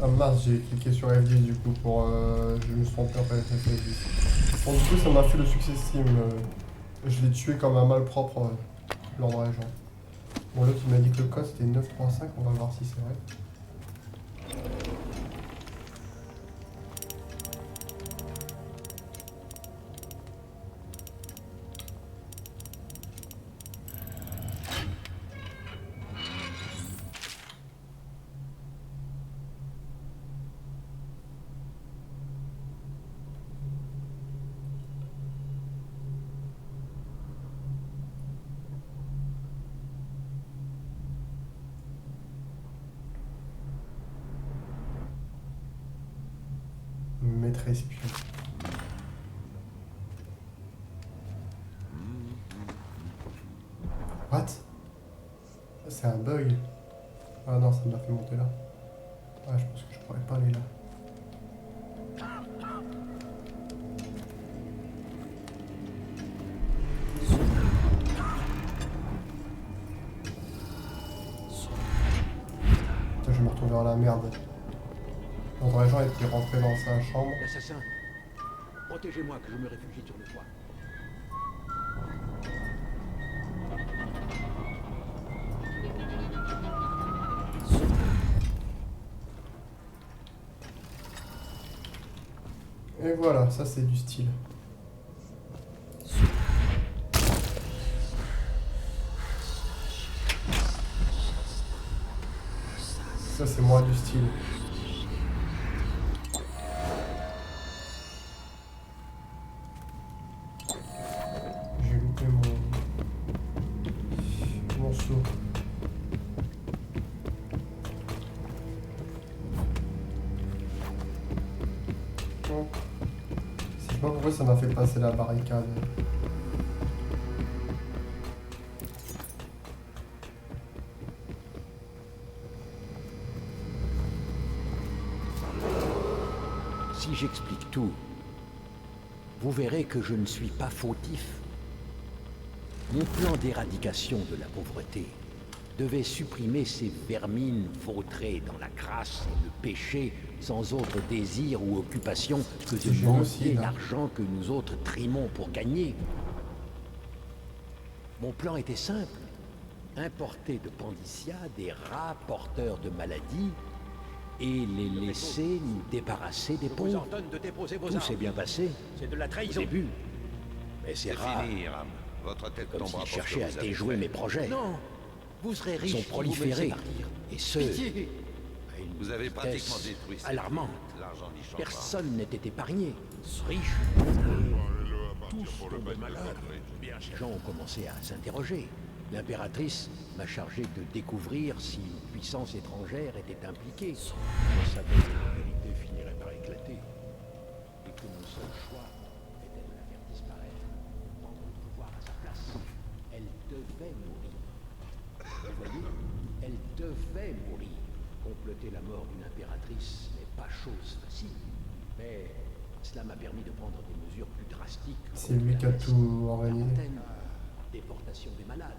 Ah mince, j'ai cliqué sur F10 du coup pour... je me suis trompé en fait avec F10. Bon du coup ça m'a fait le succès Steam. Je l'ai tué comme un malpropre l'ordre des gens. Bon l'autre il m'a dit que le code c'était 935, on va voir si c'est vrai. Maîtresse puis. What? C'est un bug. Ah non, ça m'a fait monter là. Ah, je pense que je pourrais pas aller là. Putain, je vais me retrouver dans la merde. L'endroit des gens était rentré dans sa chambre. L'assassin. Protégez-moi que je me réfugie sur le toit. Et voilà, ça c'est du style. Ça c'est moins du style. J'ai loupé mon saut. Bon. Je sais pas pourquoi ça m'a fait passer la barricade. Si j'explique tout, vous verrez que je ne suis pas fautif. Mon plan d'éradication de la pauvreté devait supprimer ces vermines vautrées dans la crasse et le péché sans autre désir ou occupation que de mendier l'argent que nous autres trimons pour gagner. Mon plan était simple. Importer de Pandicia des rats porteurs de maladies et les laisser nous débarrasser des pauvres. Tout s'est bien passé. C'est de la trahison. Au début. Mais c'est rare. Fini, Ram. Votre tête Comme tombera s'ils pour ce que cherchaient à vous avez déjouer fait. mes projets. Non. Vous serez riches. Ils sont proliférés. Et ce, Vous avez pratiquement détruit cette alarmant. ville. L'argent n'y change pas. Personne n'était épargné. Riche. Tous tombaient malades. Les gens ont commencé à s'interroger. L'impératrice m'a chargé de découvrir si une puissance étrangère était impliquée. Je savais que la vérité finirait par éclater. Et que mon seul choix était de la faire disparaître, prendre le pouvoir à sa place. Elle devait mourir. Vous voyez, elle devait mourir. Comploter la mort d'une impératrice n'est pas chose facile. Mais cela m'a permis de prendre des mesures plus drastiques. C'est lui qui a tout organisé. Déportation des malades.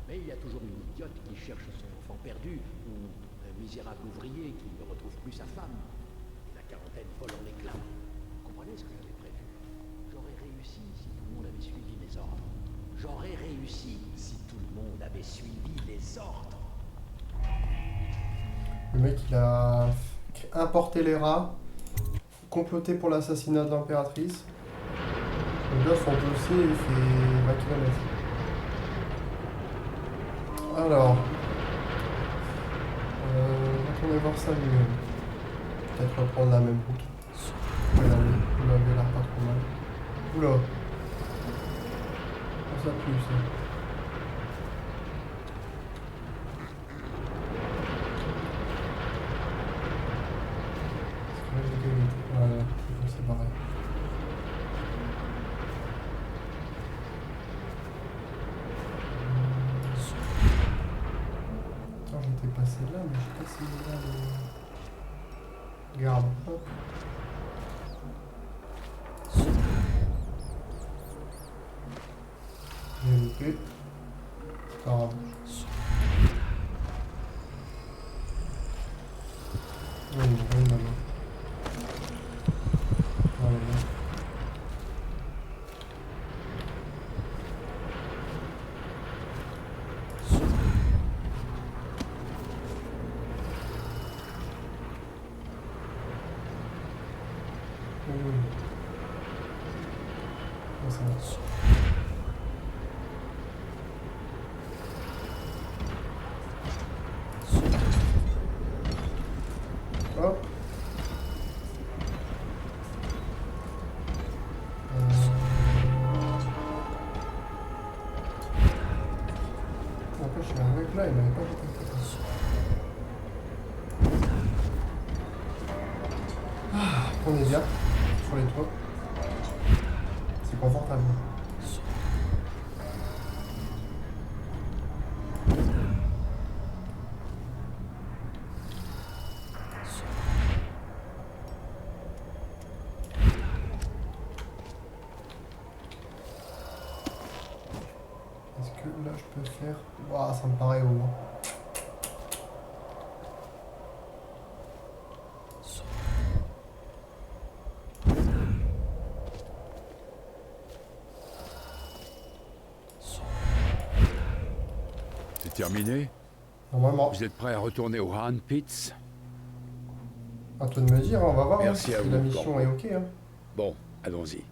Mais il y a toujours une idiote qui cherche son enfant perdu, ou un misérable ouvrier qui ne retrouve plus sa femme. Et la quarantaine vole en éclats. Vous comprenez ce que j'avais prévu? J'aurais réussi si tout le monde avait suivi les ordres. J'aurais réussi si tout le monde avait suivi les ordres. Le mec il a importé les rats, comploté pour l'assassinat de l'impératrice. Le gars son dossier il fait 20 km. Alors, on va voir ça mieux. Peut-être reprendre la même route. Il m'avait l'air pas trop mal. Oula. Ça pue ça. Voilà, c'est pareil. Attends, j'étais passé là, mais je sais pas si là le... Garde. Hop. J'ai loupé. Pas grave. Oui, oui, non, non. Ouais, ouais. Oui, oui. Ouais, ça marche. Hop. N'empêche, il y a un mec là, il m'avait pas détecté. On est bien sur les toits. C'est confortable. Est-ce que là je peux faire... Ouah, ça me paraît haut. Hein. C'est terminé? Normalement. Vous êtes prêt à retourner au Han Pits? À toi de me dire, hein, on va voir. Merci hein, à si vous, la mission Corbeau. est ok. Hein. Bon, allons-y.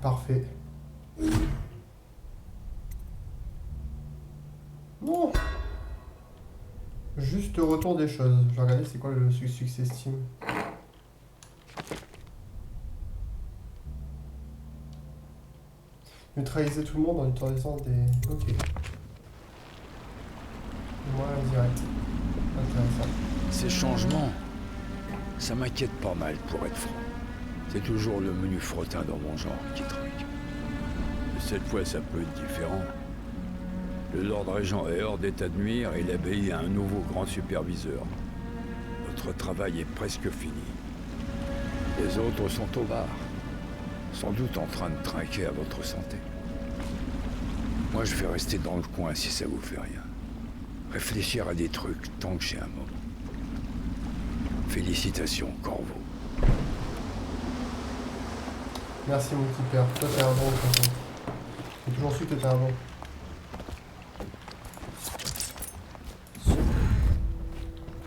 Parfait. Non. Juste retour des choses. Je vais regarder c'est quoi le success team. Neutraliser tout le monde en utilisant des... Ok. Moi, direct. Intéressant. Ces changements, ça m'inquiète pas mal pour être franc. C'est toujours le menu frottin dans mon genre qui truc. Mais cette fois, ça peut être différent. Le Lord Régent est hors d'état de nuire et l'abbaye a un nouveau grand superviseur. Notre travail est presque fini. Les autres sont au bar. Sans doute en train de trinquer à votre santé. Moi, je vais rester dans le coin si ça vous fait rien. Réfléchir à des trucs tant que j'ai un moment. Félicitations, Corbeau. Merci mon petit père. Toi t'es un bon de toute façon. J'ai toujours su que t'étais un bon.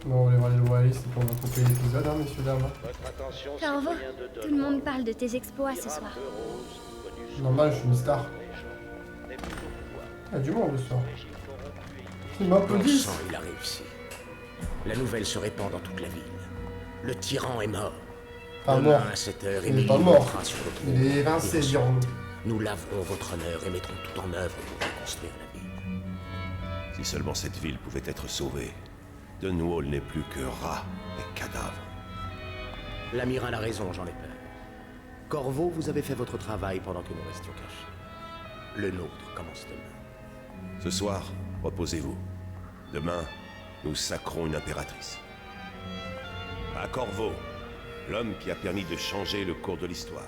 Bon, on va aller voir les loyalistes et puis on va couper l'épisode, hein, messieurs, dames. Corvo, tout le monde parle de tes exploits ce soir. Normal, je suis une star. Il y a du monde le soir. Ils Bon m'applaudissent. sang, il a réussi. La nouvelle se répand dans toute la ville. Le tyran est mort. Pas Demain, mort. à 7h, Il est Émilie pas mort. montera sur le trône. Il est Et évincé, ensuite, dirons-nous. nous laverons votre honneur et mettrons tout en œuvre pour reconstruire la ville. Si seulement cette ville pouvait être sauvée. Dunwall n'est plus que rats et cadavres. L'amiral a raison, j'en ai peur. Corvo, vous avez fait votre travail pendant que nous restions cachés. Le nôtre commence demain. Ce soir, reposez-vous. Demain, nous sacrons une impératrice. À Corvo, l'homme qui a permis de changer le cours de l'histoire.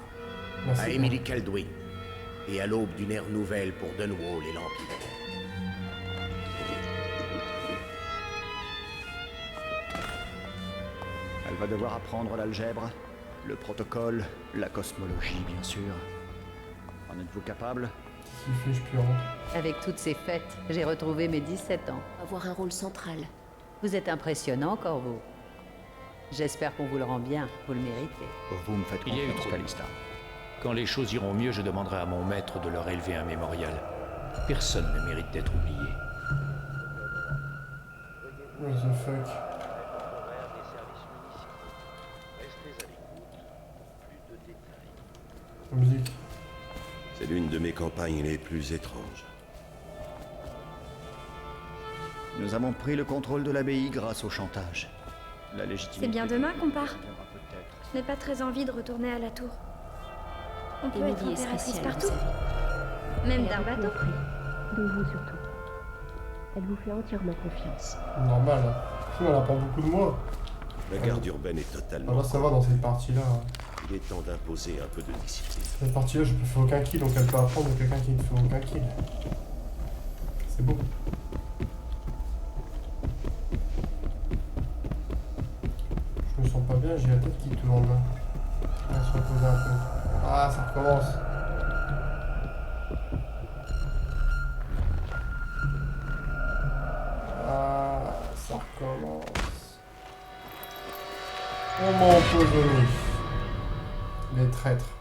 Merci. À Emily Kaldwin, et à l'aube d'une ère nouvelle pour Dunwall et l'Empire. Elle va devoir apprendre l'algèbre, le protocole, la cosmologie, bien sûr. En êtes-vous capable? Si fiche pur. Avec toutes ces fêtes, j'ai retrouvé mes 17 ans. Avoir un rôle central. Vous êtes impressionnant, Corvo. J'espère qu'on vous le rend bien, vous le méritez. Vous me faites Il y a eu confiance, trop de Callista. Quand les choses iront mieux, je demanderai à mon maître de leur élever un mémorial. Personne ne mérite d'être oublié. What the fuck. Musique. C'est l'une de mes campagnes les plus étranges. Nous avons pris le contrôle de l'abbaye grâce au chantage. La légitimité... C'est bien demain qu'on part. viendra peut-être. Je n'ai pas très envie de retourner à la tour. On peut être Émilie est impératrice spéciale dans partout, sa vie. même Elle a d'un beaucoup bateau. appris. De vous surtout. Elle vous fait entièrement confiance. Normal. Hein. On n'a pas beaucoup de mots. La garde urbaine est Ah totalement... bah ça va dans cette partie-là. Hein. Il est temps d'imposer un peu de discipline. Cette partie-là, je ne fais aucun kill, donc elle peut apprendre de quelqu'un qui ne fait aucun kill. C'est beau. bien, j'ai la tête qui tourne. On va se reposer un peu. Ah, ça recommence. Ah, ça recommence. On m'a empoisonné. Les traîtres.